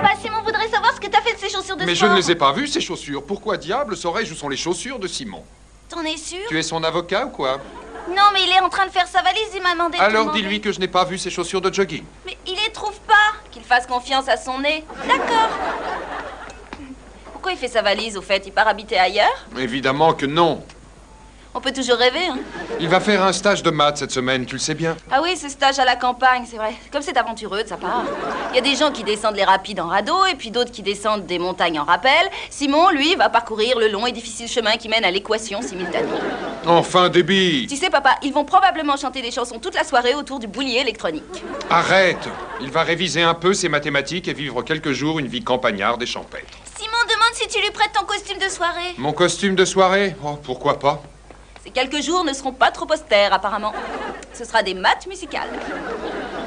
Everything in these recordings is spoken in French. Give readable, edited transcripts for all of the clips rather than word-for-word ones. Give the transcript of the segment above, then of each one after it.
Papa, Simon voudrait savoir ce que t'as fait de ses chaussures de Mais sport. je ne les ai pas vues, ces chaussures. Pourquoi diable saurais-je où sont les chaussures de Simon? T'en es sûr? Tu es son avocat ou quoi? Non, mais il est en train de faire sa valise, il m'a demandé de te Alors demander. dis-lui que je n'ai pas vu ses chaussures de jogging. Mais il les trouve pas. Qu'il fasse confiance à son nez. D'accord. Pourquoi il fait sa valise, au fait? Il part habiter ailleurs? Évidemment que non. On peut toujours rêver, hein. Il va faire un stage de maths cette semaine, tu le sais bien. Ah oui, ce stage à la campagne, c'est vrai. Comme c'est aventureux de sa part. Il y a des gens qui descendent les rapides en radeau et puis d'autres qui descendent des montagnes en rappel. Simon, lui, va parcourir le long et difficile chemin qui mène à l'équation simultanée. Enfin, débile. Tu sais, papa, ils vont probablement chanter des chansons toute la soirée autour du boulier électronique. Arrête. Il va réviser un peu ses mathématiques et vivre quelques jours une vie campagnarde et champêtre. Simon demande si tu lui prêtes ton costume de soirée. Mon costume de soirée? Oh, pourquoi pas? Ces quelques jours ne seront pas trop austères, apparemment. Ce sera des maths musicales.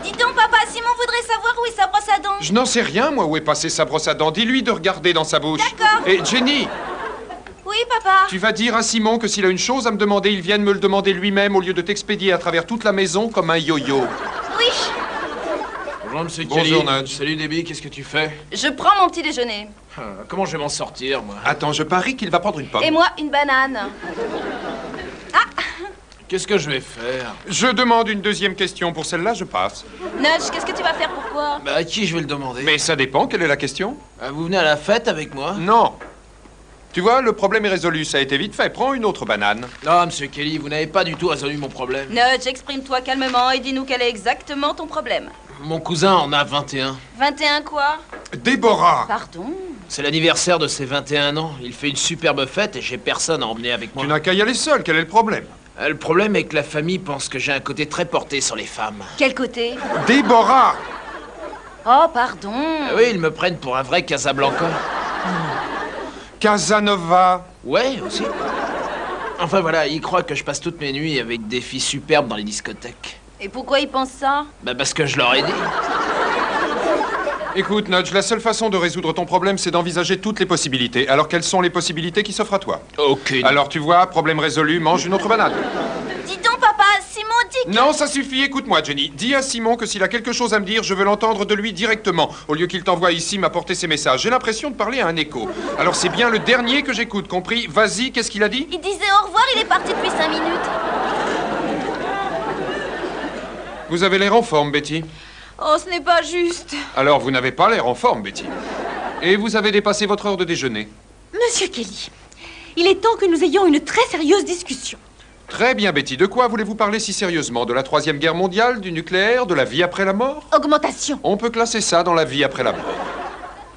Dis donc, papa, Simon voudrait savoir où est sa brosse à dents. Je n'en sais rien, moi, où est passée sa brosse à dents. Dis-lui de regarder dans sa bouche. D'accord. Et Jenny, Oui, papa. tu vas dire à Simon que s'il a une chose à me demander, il vienne me le demander lui-même au lieu de t'expédier à travers toute la maison comme un yo-yo. Oui. Bonjour, monsieur Bonjour, Kelly. Nudge. Salut, Debbie, qu'est-ce que tu fais? Je prends mon petit déjeuner. Comment je vais m'en sortir, moi? Attends, je parie qu'il va prendre une pomme. Et moi, une banane. Qu'est-ce que je vais faire? Je demande une deuxième question. Pour celle-là, je passe. Nudge, qu'est-ce que tu vas faire? Pourquoi? Bah, à qui je vais le demander? Mais ça dépend, quelle est la question? Vous venez à la fête avec moi? Non. Tu vois, le problème est résolu, ça a été vite fait. Prends une autre banane. Non, monsieur Kelly, vous n'avez pas du tout résolu mon problème. Nudge, exprime-toi calmement et dis-nous quel est exactement ton problème. Mon cousin en a 21. 21 quoi? Déborah! Pardon? C'est l'anniversaire de ses 21 ans. Il fait une superbe fête et j'ai personne à emmener avec moi. Tu n'as qu'à y aller seul, quel est le problème? Le problème est que la famille pense que j'ai un côté très porté sur les femmes. Quel côté? Déborah! Oh, pardon. Ah oui, ils me prennent pour un vrai Casablanca. Casanova! Ouais, aussi. Enfin voilà, ils croient que je passe toutes mes nuits avec des filles superbes dans les discothèques. Et pourquoi il pense ça? Bah parce que je leur ai dit. Écoute, Nudge, la seule façon de résoudre ton problème, c'est d'envisager toutes les possibilités. Alors, quelles sont les possibilités qui s'offrent à toi? Aucune. Alors, tu vois, problème résolu, mange une autre banane. Dis donc, papa, Simon dit que... Non, ça suffit, écoute-moi, Jenny. Dis à Simon que s'il a quelque chose à me dire, je veux l'entendre de lui directement, au lieu qu'il t'envoie ici m'apporter ses messages. J'ai l'impression de parler à un écho. Alors, c'est bien le dernier que j'écoute, compris? Vas-y, qu'est-ce qu'il a dit? Il disait au revoir, il est parti depuis 5 minutes. Vous avez l'air en forme, Betty. Oh, ce n'est pas juste. Alors, vous n'avez pas l'air en forme, Betty. Et vous avez dépassé votre heure de déjeuner. Monsieur Kelly, il est temps que nous ayons une très sérieuse discussion. Très bien, Betty. De quoi voulez-vous parler si sérieusement? De la Troisième Guerre mondiale, du nucléaire, de la vie après la mort? Augmentation. On peut classer ça dans la vie après la mort.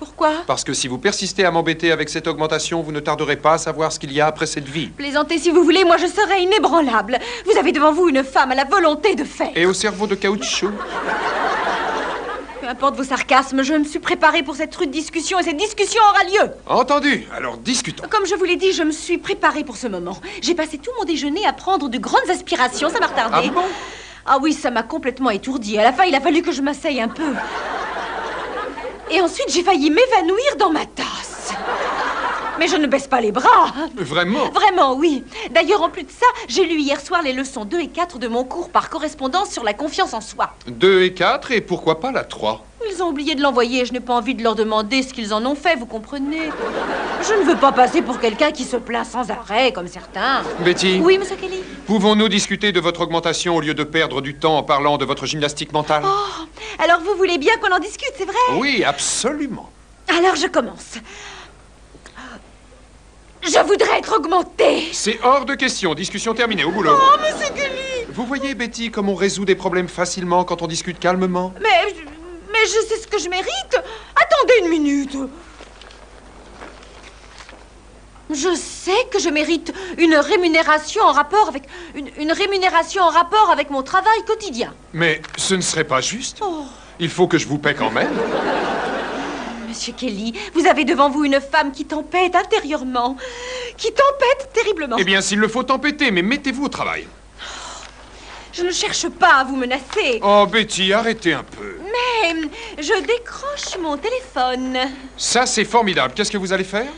Pourquoi? Parce que si vous persistez à m'embêter avec cette augmentation, vous ne tarderez pas à savoir ce qu'il y a après cette vie. Plaisantez si vous voulez, moi je serai inébranlable. Vous avez devant vous une femme à la volonté de faire. Et au cerveau de caoutchouc? Peu importe vos sarcasmes, je me suis préparée pour cette rude discussion et cette discussion aura lieu. Entendu. Alors, discutons. Comme je vous l'ai dit, je me suis préparée pour ce moment. J'ai passé tout mon déjeuner à prendre de grandes aspirations, ça m'a retardé. Ah bon? Ah oui, ça m'a complètement étourdie. À la fin, il a fallu que je m'asseye un peu. Et ensuite, j'ai failli m'évanouir dans ma tasse. Mais je ne baisse pas les bras. Vraiment? Vraiment, oui. D'ailleurs, en plus de ça, j'ai lu hier soir les leçons 2 et 4 de mon cours par correspondance sur la confiance en soi. 2 et 4, et pourquoi pas la 3? Ils ont oublié de l'envoyer, je n'ai pas envie de leur demander ce qu'ils en ont fait, vous comprenez? Je ne veux pas passer pour quelqu'un qui se plaint sans arrêt, comme certains. Betty? Oui, monsieur Kelly? Pouvons-nous discuter de votre augmentation au lieu de perdre du temps en parlant de votre gymnastique mentale? Oh, alors vous voulez bien qu'on en discute, c'est vrai? Oui, absolument. Alors je commence. Je voudrais être augmentée. C'est hors de question. Discussion terminée. Au boulot. Oh, monsieur Kelly! Vous voyez, Betty, comme on résout des problèmes facilement quand on discute calmement? Mais je sais ce que je mérite. Attendez une minute. Je sais que je mérite une rémunération en rapport avec... Une rémunération en rapport avec mon travail quotidien. Mais ce ne serait pas juste. Oh. Il faut que je vous paie quand même. Monsieur Kelly, vous avez devant vous une femme qui tempête intérieurement. Qui tempête terriblement. Eh bien, s'il le faut, tempêter, mais mettez-vous au travail. Je ne cherche pas à vous menacer. Oh, Betty, arrêtez un peu. Mais je décroche mon téléphone. Ça, c'est formidable. Qu'est-ce que vous allez faire?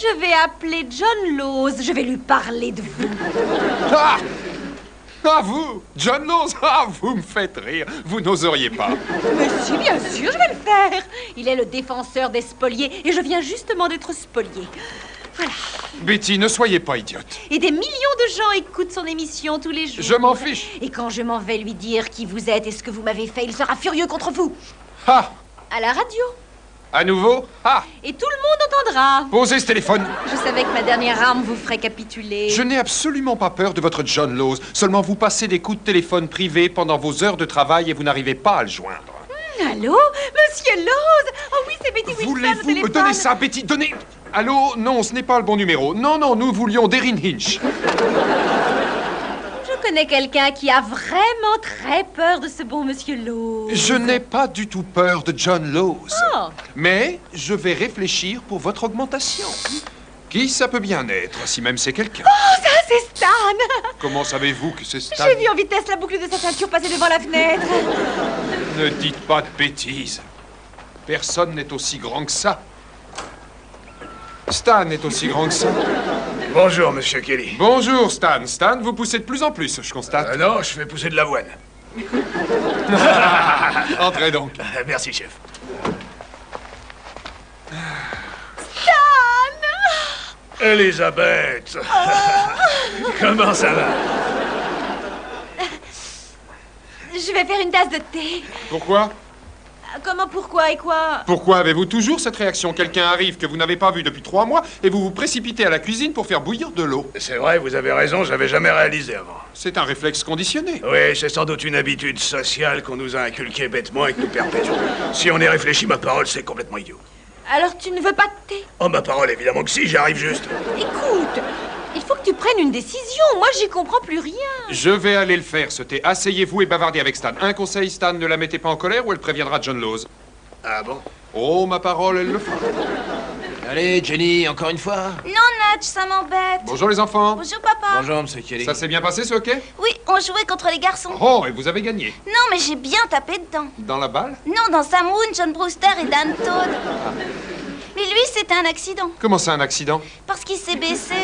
Je vais appeler John Laws. Je vais lui parler de vous. Ah! Ah, vous John Laws? Ah, vous me faites rire. Vous n'oseriez pas. Mais si, bien sûr, je vais le faire. Il est le défenseur des spoliés et je viens justement d'être spolié. Voilà. Betty, ne soyez pas idiote. Et des millions de gens écoutent son émission tous les jours. Je m'en fiche. Et quand je m'en vais lui dire qui vous êtes et ce que vous m'avez fait, il sera furieux contre vous. Ah, À la radio. à nouveau? Ah, Et tout le monde entendra. posez ce téléphone. Je savais que ma dernière arme vous ferait capituler. Je n'ai absolument pas peur de votre John Laws. Seulement, vous passez des coups de téléphone privés pendant vos heures de travail et vous n'arrivez pas à le joindre. Allô? Monsieur Laws? Oh oui, c'est Betty Wilson au Voulez-vous me téléphone. donner ça, Betty? Donnez... Allô? Non, ce n'est pas le bon numéro. Non, nous voulions Deryn Hinch. Je connais quelqu'un qui a vraiment très peur de ce bon Monsieur Laws. Je n'ai pas du tout peur de John Laws. Oh. Mais je vais réfléchir pour votre augmentation. Qui ça peut bien être, si même c'est quelqu'un? Oh, ça, c'est Stan! Comment savez-vous que c'est Stan? J'ai vu en vitesse la boucle de sa ceinture passer devant la fenêtre. Ne dites pas de bêtises. Personne n'est aussi grand que ça. Stan est aussi grand que ça. Bonjour, monsieur Kelly. Bonjour, Stan. Stan, vous poussez de plus en plus, je constate. Non, je fais pousser de l'avoine. Entrez donc. Merci, chef. Elisabeth. Comment ça va? Je vais faire une tasse de thé. Pourquoi? Comment, pourquoi et quoi? Pourquoi avez-vous toujours cette réaction? Quelqu'un arrive que vous n'avez pas vu depuis 3 mois et vous vous précipitez à la cuisine pour faire bouillir de l'eau. C'est vrai, vous avez raison, j'avais jamais réalisé avant. C'est un réflexe conditionné. Oui, c'est sans doute une habitude sociale qu'on nous a inculquée bêtement et que nous perpétuons. Si on y réfléchit, ma parole, c'est complètement idiot. Alors tu ne veux pas de thé? Oh, ma parole, évidemment que si, j'arrive juste. Écoute, il faut que tu prennes une décision. Moi, j'y comprends plus rien. Je vais aller le faire, ce thé. Asseyez-vous et bavardez avec Stan. Un conseil, Stan, ne la mettez pas en colère ou elle préviendra John Laws. Ah bon? Oh, ma parole, elle le fera. Allez, Jenny, encore une fois. Non, Nudge, ça m'embête. Bonjour les enfants. Bonjour, papa. Bonjour, monsieur Kelly. Ça s'est bien passé, ce hockey? Oui, on jouait contre les garçons. Oh, et vous avez gagné. Non, mais j'ai bien tapé dedans. Dans la balle? Non, dans Sam Woon, John Brewster et Dan Todd. Mais lui, c'était un accident. Comment ça, un accident? Parce qu'il s'est baissé.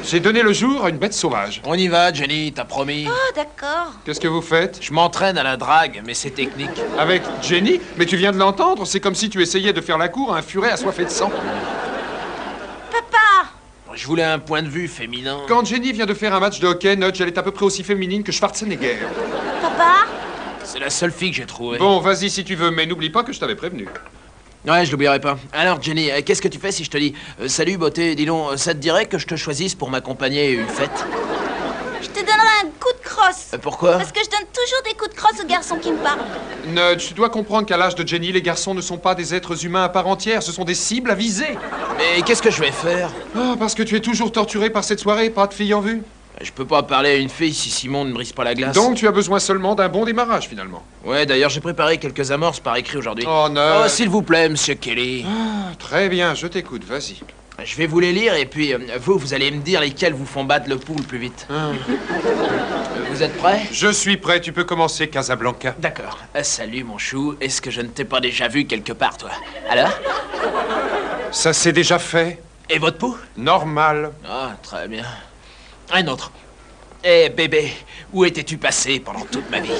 J'ai donné le jour à une bête sauvage. On y va, Jenny, t'as promis. Oh, d'accord. Qu'est-ce que vous faites? Je m'entraîne à la drague, mais c'est technique. Avec Jenny? Mais tu viens de l'entendre, c'est comme si tu essayais de faire la cour à un furet assoiffé de sang. Papa! Je voulais un point de vue féminin. Quand Jenny vient de faire un match de hockey, Nudge, elle est à peu près aussi féminine que Schwarzenegger. Papa? C'est la seule fille que j'ai trouvée. Bon, vas-y si tu veux, mais n'oublie pas que je t'avais prévenu. Ouais, je l'oublierai pas. Alors, Jenny, qu'est-ce que tu fais si je te dis salut, beauté, dis donc, ça te dirait que je te choisisse pour m'accompagner à une fête? Je te donnerai un coup de crosse. Pourquoi? Parce que je donne toujours des coups de crosse aux garçons qui me parlent. Nudge, tu dois comprendre qu'à l'âge de Jenny, les garçons ne sont pas des êtres humains à part entière, ce sont des cibles à viser. Mais qu'est-ce que je vais faire? Ah, parce que tu es toujours torturé par cette soirée, pas de fille en vue. Je peux pas parler à une fille si Simon ne brise pas la glace. Donc tu as besoin seulement d'un bon démarrage, finalement. Ouais, d'ailleurs, j'ai préparé quelques amorces par écrit aujourd'hui. Oh, Nudge. Oh, s'il vous plaît, monsieur Kelly. Ah, très bien, je t'écoute, vas-y. Je vais vous les lire et puis vous allez me dire lesquels vous font battre le pouls le plus vite. Vous êtes prêts? Je suis prêt, tu peux commencer, Casablanca. D'accord. Salut, mon chou. Est-ce que je ne t'ai pas déjà vu quelque part, toi? Alors? Ça s'est déjà fait. Et votre pouls? Normal. Ah, très bien. Un autre. Eh, bébé, où étais-tu passé pendant toute ma vie?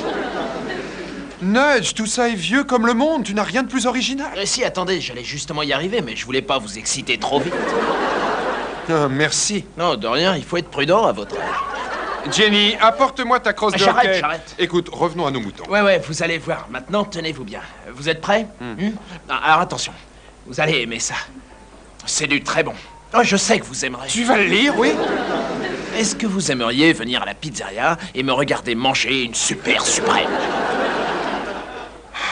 Nudge, tout ça est vieux comme le monde, tu n'as rien de plus original. Si, attendez, j'allais justement y arriver, mais je voulais pas vous exciter trop vite. Ah, merci. Non, de rien, il faut être prudent à votre âge. Jenny, apporte-moi ta crosse de J'arrête, hockey. j'arrête. Écoute, revenons à nos moutons. Ouais, vous allez voir. Maintenant, tenez-vous bien. Vous êtes prêts? Alors, attention. Vous allez aimer ça. C'est du très bon. Oh, je sais que vous aimerez. Tu vas le lire, oui? Est-ce que vous aimeriez venir à la pizzeria et me regarder manger une super suprême?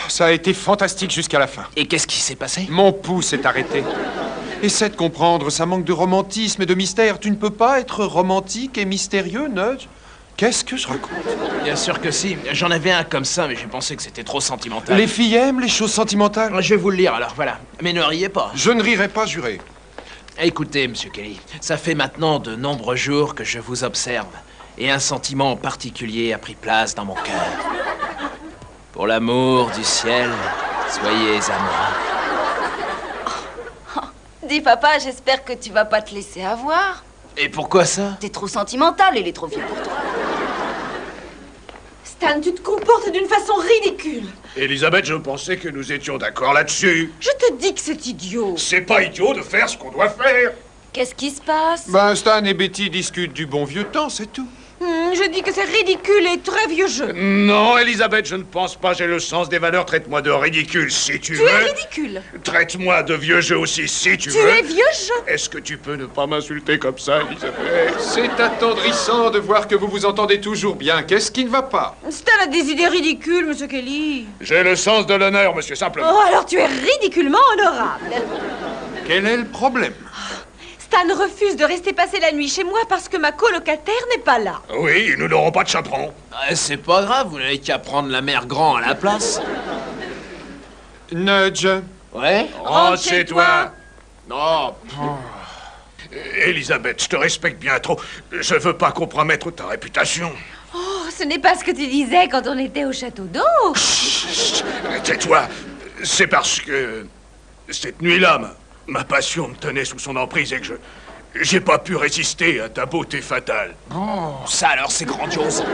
Ça a été fantastique jusqu'à la fin. Et qu'est-ce qui s'est passé? Mon pouls s'est arrêté. Essaie de comprendre, ça manque de romantisme et de mystère. Tu ne peux pas être romantique et mystérieux, Nudge. Qu'est-ce que je raconte? Bien sûr que si. J'en avais un comme ça, mais j'ai pensé que c'était trop sentimental. Les filles aiment les choses sentimentales. Je vais vous le lire alors, voilà. Mais ne riez pas. Je ne rirai pas, juré. Écoutez, monsieur Kelly, ça fait maintenant de nombreux jours que je vous observe. Et un sentiment en particulier a pris place dans mon cœur. Pour l'amour du ciel, soyez à moi. Dis, papa, j'espère que tu vas pas te laisser avoir. Et pourquoi ça? T'es trop sentimental, il est trop vieux pour toi. Stan, tu te comportes d'une façon ridicule. Elisabeth, je pensais que nous étions d'accord là-dessus. Je te dis que c'est idiot. C'est pas idiot de faire ce qu'on doit faire. Qu'est-ce qui se passe? Ben, Stan et Betty discutent du bon vieux temps, c'est tout. Je dis que c'est ridicule et très vieux jeu. Non, Elisabeth, je ne pense pas. J'ai le sens des valeurs. Traite-moi de ridicule si tu Tu veux. es ridicule. Traite-moi de vieux jeu aussi si tu Tu veux. es vieux jeu. Est-ce que tu peux ne pas m'insulter comme ça, Elisabeth? C'est attendrissant de voir que vous vous entendez toujours bien. Qu'est-ce qui ne va pas? Stan a des idées ridicules, monsieur Kelly. J'ai le sens de l'honneur, monsieur, simplement. Oh, alors tu es ridiculement honorable. Quel est le problème? Stan refuse de rester passer la nuit chez moi parce que ma colocataire n'est pas là. Oui, nous n'aurons pas de chaperon. C'est pas grave, vous n'avez qu'à prendre la mère grand à la place. Nudge. Ouais? Rentre chez toi. Non. Elisabeth, je te respecte bien trop. Je veux pas compromettre ta réputation. Oh, ce n'est pas ce que tu disais quand on était au château d'eau. Chut, tais-toi. C'est parce que cette nuit-là, ma passion me tenait sous son emprise et que j'ai pas pu résister à ta beauté fatale. Oh, ça alors, c'est grandiose.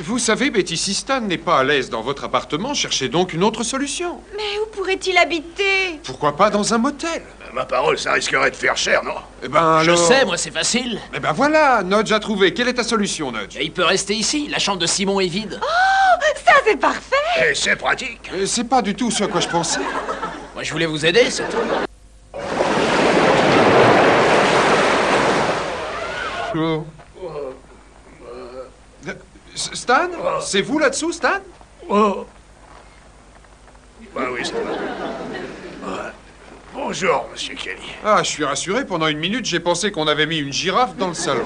Vous savez, Betty, si Stan n'est pas à l'aise dans votre appartement, cherchez donc une autre solution. Mais où pourrait-il habiter? Pourquoi pas dans un motel? Ma parole, ça risquerait de faire cher, non? Eh ben Je alors... sais, moi, c'est facile. Eh ben voilà, Nudge a trouvé. Quelle est ta solution, Nudge? Et il peut rester ici, la chambre de Simon est vide. Ça, c'est parfait. Et c'est pratique. C'est pas du tout ce à quoi je pensais. Moi, je voulais vous aider, c'est tout. Oh. Stan? C'est vous là-dessous, Stan? Oh. Bah oui, c'est vrai. Ouais. Bonjour, monsieur Kelly. Ah, je suis rassuré. Pendant une minute, j'ai pensé qu'on avait mis une girafe dans le salon.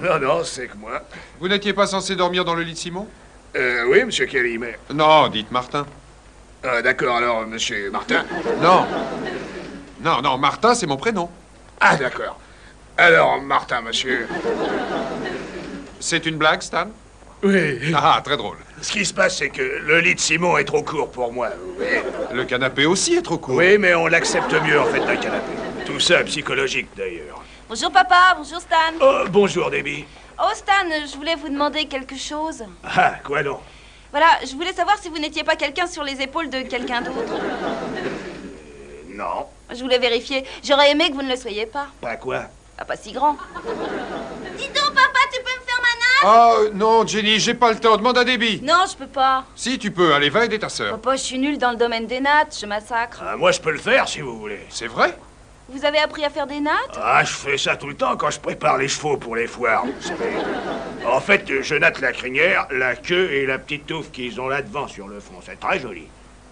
Non, c'est que moi. Vous n'étiez pas censé dormir dans le lit de Simon? Oui, monsieur Kelly, mais... Non, dites Martin. D'accord, alors, monsieur Martin. Non. Non, Martin, c'est mon prénom. Ah, d'accord. Alors, Martin, monsieur... C'est une blague, Stan? Oui. Ah, très drôle. Ce qui se passe, c'est que le lit de Simon est trop court pour moi, vous voyez. Le canapé aussi est trop court. Oui, mais on l'accepte mieux, en fait, d'un canapé. Tout ça psychologique, d'ailleurs. Bonjour papa, bonjour Stan. Oh, bonjour, Debbie. Oh Stan, je voulais vous demander quelque chose. Ah, quoi donc? Voilà, je voulais savoir si vous n'étiez pas quelqu'un sur les épaules de quelqu'un d'autre. Non. Je voulais vérifier. J'aurais aimé que vous ne le soyez pas. Pas quoi? Pas si grand. Dis donc papa, tu peux me faire ma nappe? Oh, non, Jenny, j'ai pas le temps. Demande à Debbie. Non, je peux pas. Si, tu peux. Allez, va aider ta sœur. Papa, je suis nulle dans le domaine des nattes, je massacre. Ah, moi, je peux le faire, si vous voulez. C'est vrai? Vous avez appris à faire des nattes? Ah, je fais ça tout le temps quand je prépare les chevaux pour les foires, vous savez. En fait, je natte la crinière, la queue et la petite touffe qu'ils ont là devant sur le front. C'est très joli.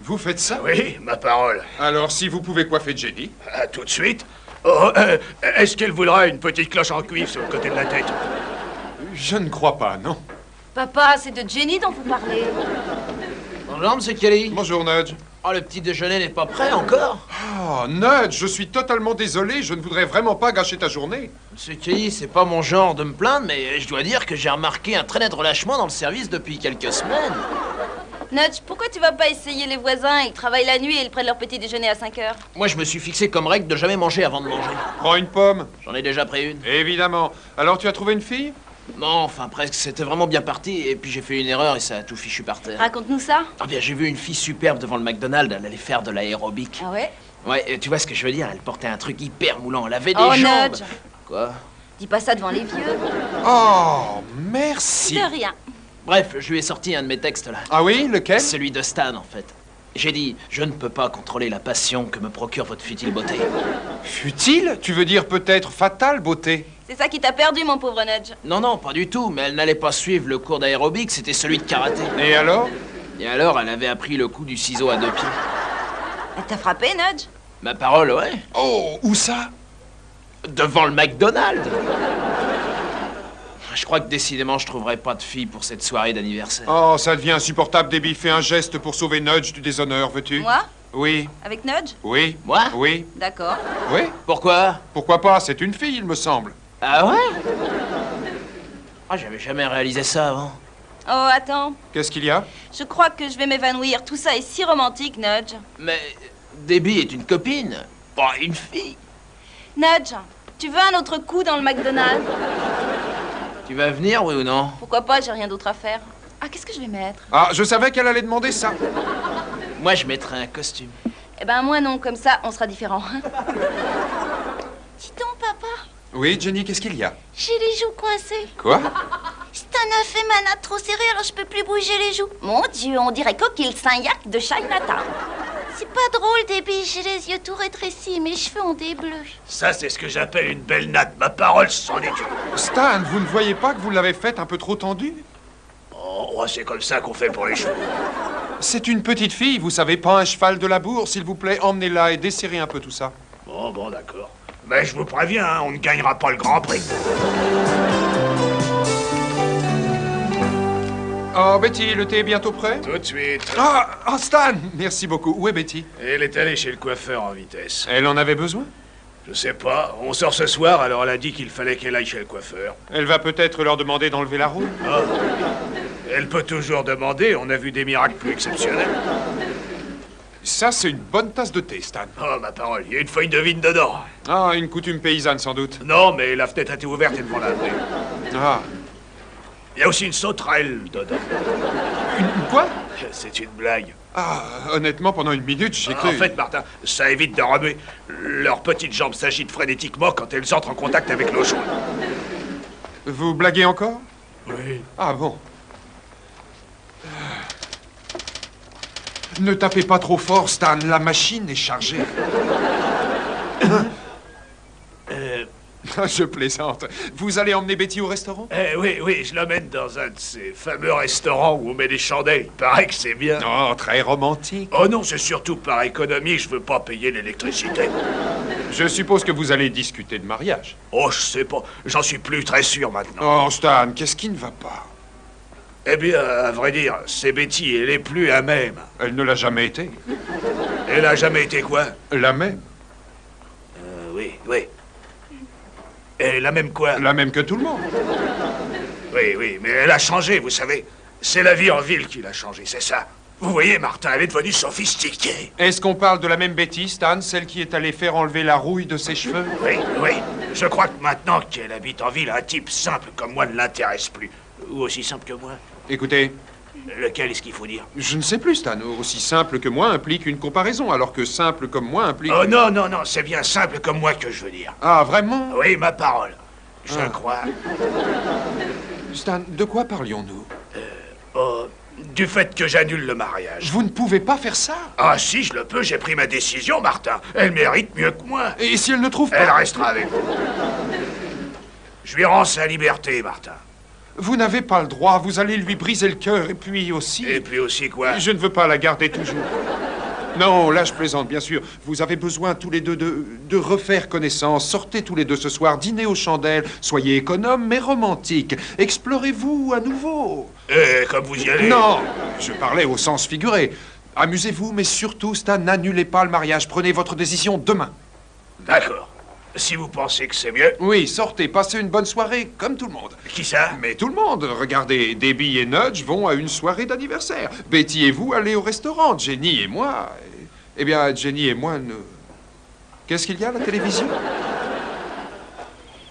Vous faites ça? Oui, ma parole. Alors, si vous pouvez coiffer Jenny. À tout de suite. Oh, est-ce qu'elle voudra une petite cloche en cuivre sur le côté de la tête? Je ne crois pas, non. Papa, c'est de Jenny dont vous parlez. Bonjour, monsieur Kelly. Bonjour, Nudge. Oh, le petit déjeuner n'est pas prêt encore? Oh, Nudge, je suis totalement désolé. Je ne voudrais vraiment pas gâcher ta journée. Monsieur Kelly, c'est pas mon genre de me plaindre, mais je dois dire que j'ai remarqué un très net relâchement dans le service depuis quelques semaines. Nudge, pourquoi tu vas pas essayer les voisins? Ils travaillent la nuit et ils prennent leur petit déjeuner à 5 heures. Moi, je me suis fixé comme règle de jamais manger avant de manger. Prends une pomme. J'en ai déjà pris une. Évidemment. Alors, tu as trouvé une fille? Non, enfin presque, c'était vraiment bien parti, et puis j'ai fait une erreur et ça a tout fichu par terre. Raconte-nous ça. Ah bien, j'ai vu une fille superbe devant le McDonald's, elle allait faire de l'aérobic. Ah ouais? Ouais, tu vois ce que je veux dire, elle portait un truc hyper moulant, elle avait des Oh, jambes. Nudge. Quoi? Dis pas ça devant les vieux. Oh, merci. De rien. Bref, je lui ai sorti un de mes textes là. Ah oui, lequel? Celui de Stan en fait. J'ai dit, je ne peux pas contrôler la passion que me procure votre futile beauté. Futile? Tu veux dire peut-être fatale beauté? C'est ça qui t'a perdu, mon pauvre Nudge. Non, non, pas du tout, mais elle n'allait pas suivre le cours d'aérobic, c'était celui de karaté. Et alors? Et alors, elle avait appris le coup du ciseau à 2 pieds. Elle t'a frappé, Nudge? Ma parole, ouais. Oh, où ça? Devant le McDonald's. Je crois que décidément, je trouverai pas de fille pour cette soirée d'anniversaire. Oh, ça devient insupportable, Debbie. Fais un geste pour sauver Nudge du déshonneur, veux-tu? Moi? Oui. Avec Nudge? Oui. Moi? Oui. D'accord. Oui. Pourquoi? Pourquoi pas? C'est une fille, il me semble. Ah ouais? Ah, j'avais jamais réalisé ça avant. Oh, attends. Qu'est-ce qu'il y a? Je crois que je vais m'évanouir. Tout ça est si romantique, Nudge. Mais Debbie est une copine, pas une fille. Nudge, tu veux un autre coup dans le McDonald's? Tu vas venir, oui ou non? Pourquoi pas, j'ai rien d'autre à faire. Ah, qu'est-ce que je vais mettre? Ah, je savais qu'elle allait demander ça. Moi, je mettrais un costume. Eh ben, moi non, comme ça, on sera différents. Dis donc, papa, Oui, Jenny, qu'est-ce qu'il y a? j'ai les joues coincées. Quoi? Stan a fait ma natte trop serrée, alors je peux plus bouger les joues. Mon Dieu, on dirait Coquille Saint-Yac de Chinatown. C'est pas drôle, Debbie, j'ai les yeux tout rétrécis, mes cheveux ont des bleus. Ça, c'est ce que j'appelle une belle natte. Ma parole, c'en est une. Stan, vous ne voyez pas que vous l'avez faite un peu trop tendue? Oh, c'est comme ça qu'on fait pour les cheveux. C'est une petite fille, vous savez, pas un cheval de labour. S'il vous plaît, emmenez-la et desserrez un peu tout ça. Bon, d'accord. Mais je vous préviens, hein, on ne gagnera pas le Grand Prix. Oh, Betty, le thé est bientôt prêt? Tout de suite. Ah, Stan! Merci beaucoup. Où est Betty? Elle est allée chez le coiffeur en vitesse. Elle en avait besoin? Je sais pas, on sort ce soir, alors elle a dit qu'il fallait qu'elle aille chez le coiffeur. Elle va peut-être leur demander d'enlever la roue. Ah, elle peut toujours demander, on a vu des miracles plus exceptionnels. Ça, c'est une bonne tasse de thé, Stan. Oh, ma parole, il y a une feuille de vigne dedans. Ah, une coutume paysanne, sans doute. Non, mais la fenêtre était ouverte et devant la abri. Ah. Il y a aussi une sauterelle dedans. Une quoi? C'est une blague. Ah, honnêtement, pendant une minute, j'ai cru... En fait, Martin, ça évite de remuer. Leurs petites jambes s'agitent frénétiquement quand elles entrent en contact avec l'eau chaude. Vous blaguez encore? Oui. Ah bon. Ne tapez pas trop fort, Stan. La machine est chargée. Je plaisante. Vous allez emmener Betty au restaurant? Oui, je l'emmène dans un de ces fameux restaurants où on met des chandelles. Il paraît que c'est bien. Oh, très romantique. Oh non, c'est surtout par économie, je veux pas payer l'électricité. Je suppose que vous allez discuter de mariage. Oh, je sais pas, j'en suis plus très sûr maintenant. Oh, Stan, qu'est-ce qui ne va pas? Eh bien, à vrai dire, c'est Betty, elle est plus la même. Elle ne l'a jamais été. Elle a jamais été quoi? La même. Oui. Elle est la même quoi? La même que tout le monde. Oui, mais elle a changé, vous savez. C'est la vie en ville qui l'a changé, c'est ça. Vous voyez, Martin, elle est devenue sophistiquée. Est-ce qu'on parle de la même Betty, Stan, celle qui est allée faire enlever la rouille de ses cheveux? Oui. Je crois que maintenant qu'elle habite en ville, un type simple comme moi ne l'intéresse plus. Ou aussi simple que moi. Écoutez, Lequel est-ce qu'il faut dire? je ne sais plus, Stan. Aussi simple que moi implique une comparaison, alors que simple comme moi implique... Oh non, c'est bien simple comme moi que je veux dire. Ah, vraiment? Oui, ma parole. Je Ah. crois. Stan, de quoi parlions-nous? Du fait que j'annule le mariage. Vous ne pouvez pas faire ça. Ah si, je le peux, j'ai pris ma décision, Martin. Elle mérite mieux que moi. Et si elle ne trouve Elle pas... restera avec vous. Je lui rends sa liberté, Martin. Vous n'avez pas le droit, vous allez lui briser le cœur, et puis aussi... Et puis aussi quoi? Je ne veux pas la garder toujours. Non, là je plaisante, bien sûr. Vous avez besoin tous les deux de refaire connaissance. Sortez tous les deux ce soir, dînez aux chandelles. Soyez économes mais romantiques. Explorez-vous à nouveau. Comme vous y allez... Non, je parlais au sens figuré. Amusez-vous, mais surtout, Stan, n'annulez pas le mariage. Prenez votre décision demain. D'accord. Si vous pensez que c'est mieux... Oui, sortez, passez une bonne soirée, comme tout le monde. Qui ça? Mais tout le monde. Regardez, Debbie et Nudge vont à une soirée d'anniversaire. Betty et vous allez au restaurant. Jenny et moi... Eh bien, Jenny et moi, nous... Qu'est-ce qu'il y a à la télévision?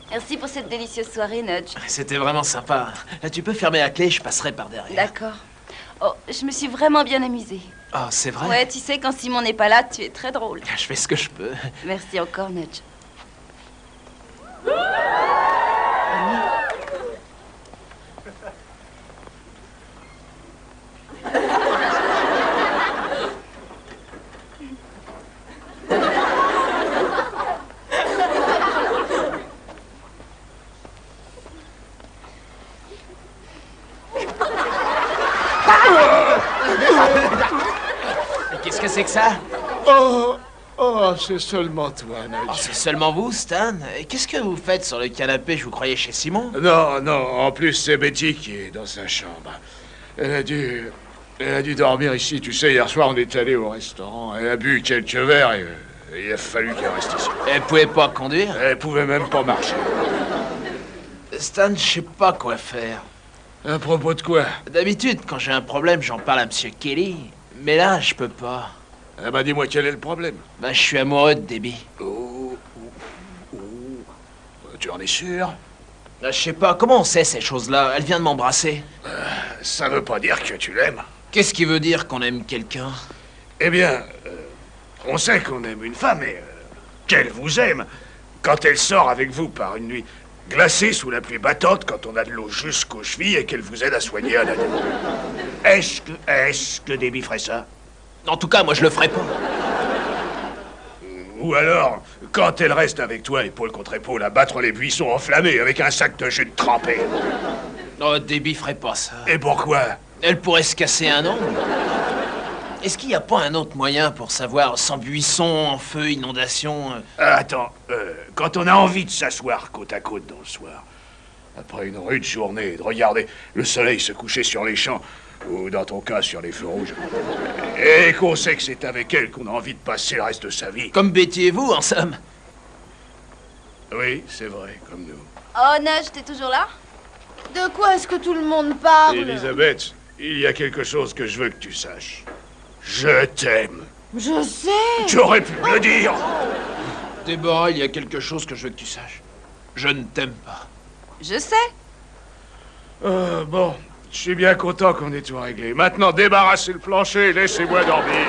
Merci pour cette délicieuse soirée, Nudge. C'était vraiment sympa. Là, tu peux fermer la clé, je passerai par derrière. D'accord. Oh, je me suis vraiment bien amusée. Oh, c'est vrai? Ouais, tu sais, quand Simon n'est pas là, tu es très drôle. Je fais ce que je peux. Merci encore, Nudge. Qu'est-ce que c'est que ça? C'est seulement toi, Oh, Nudge. c'est seulement vous, Stan? Et qu'est-ce que vous faites sur le canapé? Je vous croyais chez Simon? Non, en plus, c'est Betty qui est dans sa chambre. Elle a dû dormir ici. Tu sais, hier soir, on est allé au restaurant. Elle a bu quelques verres et il a fallu qu'elle reste ici. Elle pouvait pas conduire? Elle pouvait même pas marcher. Stan, je sais pas quoi faire. À propos de quoi? D'habitude, quand j'ai un problème, j'en parle à Monsieur Kelly. Mais là, je peux pas. Eh ben, dis-moi, quel est le problème? Bah, je suis amoureux de Debbie. Tu en es sûr? Je sais pas, comment on sait ces choses-là? Elle vient de m'embrasser. Ça veut pas dire que tu l'aimes. Qu'est-ce qui veut dire qu'on aime quelqu'un? Eh bien, on sait qu'on aime une femme et qu'elle vous aime quand elle sort avec vous par une nuit glacée sous la pluie battante, quand on a de l'eau jusqu'aux chevilles et qu'elle vous aide à soigner un ado. Est-ce que Debbie ferait ça? En tout cas, moi je le ferai pas. Ou alors, quand elle reste avec toi, épaule contre épaule, à battre les buissons enflammés avec un sac de jus de trempé. Oh, Debbie ferait pas ça. Et pourquoi? Elle pourrait se casser un ongle. Est-ce qu'il n'y a pas un autre moyen pour savoir, sans buisson, en feu, inondation Attends, quand on a envie de s'asseoir côte à côte dans le soir, après une rude journée, et de regarder le soleil se coucher sur les champs, ou dans ton cas sur les feux rouges, et qu'on sait que c'est avec elle qu'on a envie de passer le reste de sa vie. Comme Betty et vous, en somme. Oui, c'est vrai, comme nous. Oh, Nage, t'es toujours là? De quoi est-ce que tout le monde parle? Elisabeth, il y a quelque chose que je veux que tu saches. Je t'aime. Je sais. Tu aurais pu me le dire. Déborah, il y a quelque chose que je veux que tu saches. Je ne t'aime pas. Je sais. Bon, je suis bien content qu'on ait tout réglé. Maintenant, débarrassez le plancher et laissez-moi dormir.